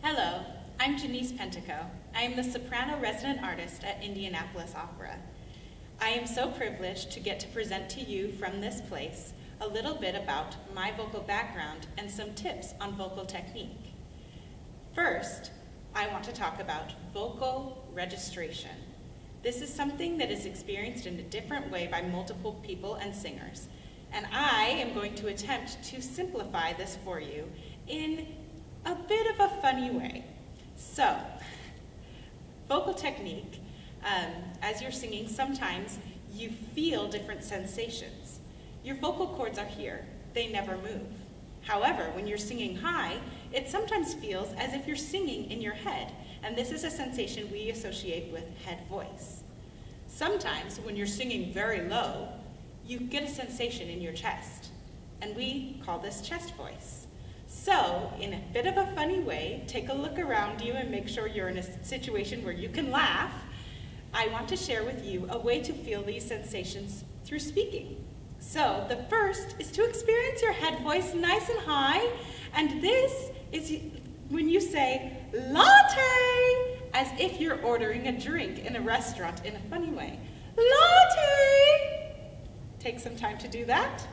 Hello, I'm Janese Pentico. I am the soprano resident artist at Indianapolis Opera. I am so privileged to get to present to you from this place a little bit about my vocal background and some tips on vocal technique. First, I want to talk about vocal registration. This is something that is experienced in a different way by multiple people and singers, and I am going to attempt to simplify this for you in a bit of a funny way. So, vocal technique, as you're singing, sometimes you feel different sensations. Your vocal cords are here, they never move. However, when you're singing high, it sometimes feels as if you're singing in your head, and this is a sensation we associate with head voice. Sometimes, when you're singing very low, you get a sensation in your chest, and we call this chest voice. So, in a bit of a funny way, take a look around you and make sure you're in a situation where you can laugh. I want to share with you a way to feel these sensations through speaking. So, the first is to experience your head voice nice and high, and this is when you say latte, as if you're ordering a drink in a restaurant in a funny way. Latte! Take some time to do that.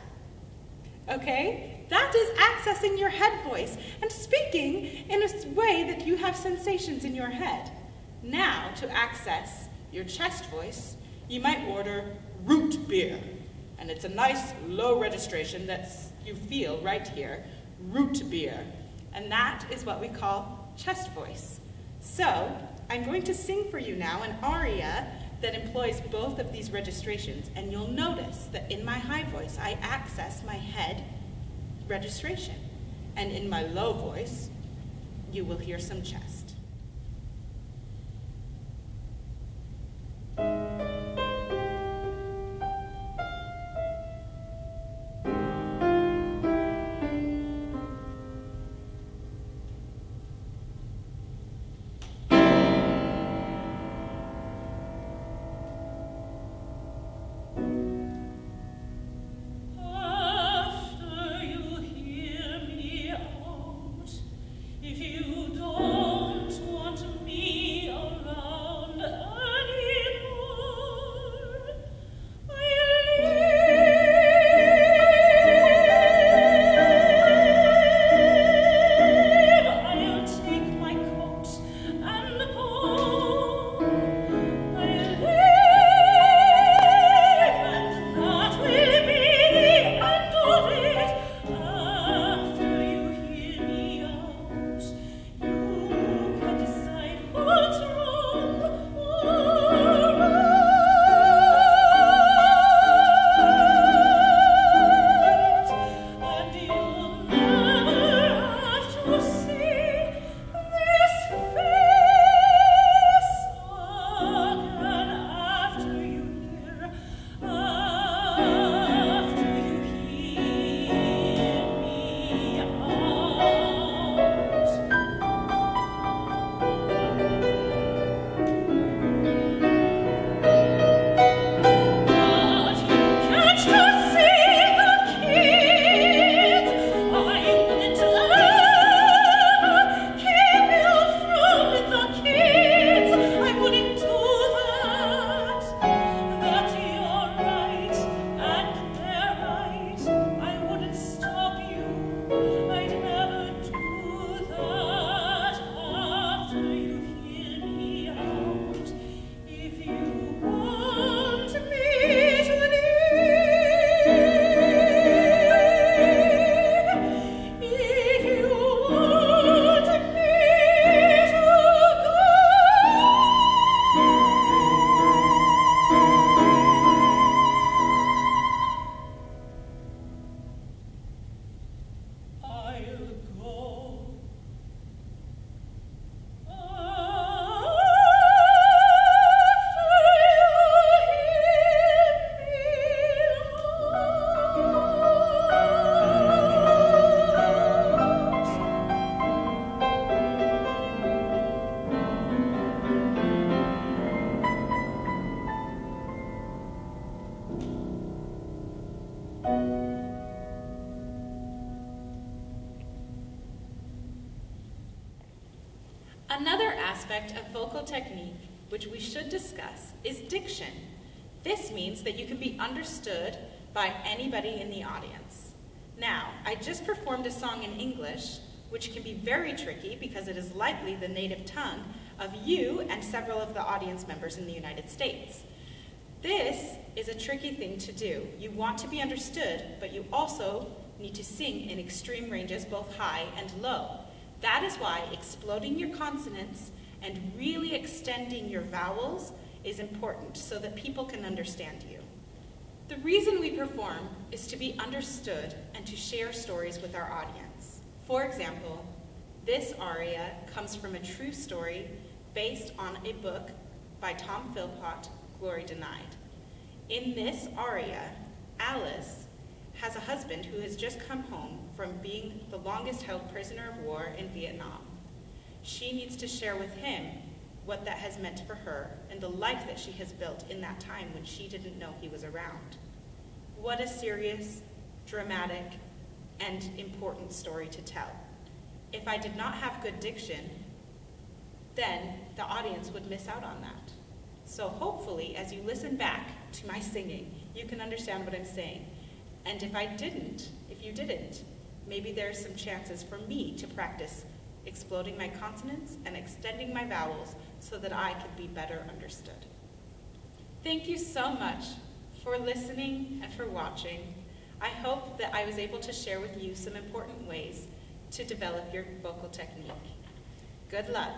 Okay? That is accessing your head voice and speaking in a way that you have sensations in your head. Now, to access your chest voice, you might order root beer. And it's a nice low registration that you feel right here, root beer. And that is what we call chest voice. So, I'm going to sing for you now an aria that employs both of these registrations, and you'll notice that in my high voice, I access my head registration. And in my low voice, you will hear some chest. After you hear me out, if you don't Another aspect of vocal technique, which we should discuss, is diction. This means that you can be understood by anybody in the audience. Now, I just performed a song in English, which can be very tricky because it is likely the native tongue of you and several of the audience members in the United States. This is a tricky thing to do. You want to be understood, but you also need to sing in extreme ranges, both high and low. That is why exploding your consonants and really extending your vowels is important so that people can understand you. The reason we perform is to be understood and to share stories with our audience. For example, this aria comes from a true story based on a book by Tom Cipullo, Glory Denied. In this aria, Alice has a husband who has just come home from being the longest held prisoner of war in Vietnam. She needs to share with him what that has meant for her and the life that she has built in that time when she didn't know he was around. What a serious, dramatic, and important story to tell. If I did not have good diction, then the audience would miss out on that. So hopefully, as you listen back to my singing, you can understand what I'm saying. And if you didn't, maybe there's some chances for me to practice exploding my consonants and extending my vowels so that I could be better understood. Thank you so much for listening and for watching. I hope that I was able to share with you some important ways to develop your vocal technique. Good luck.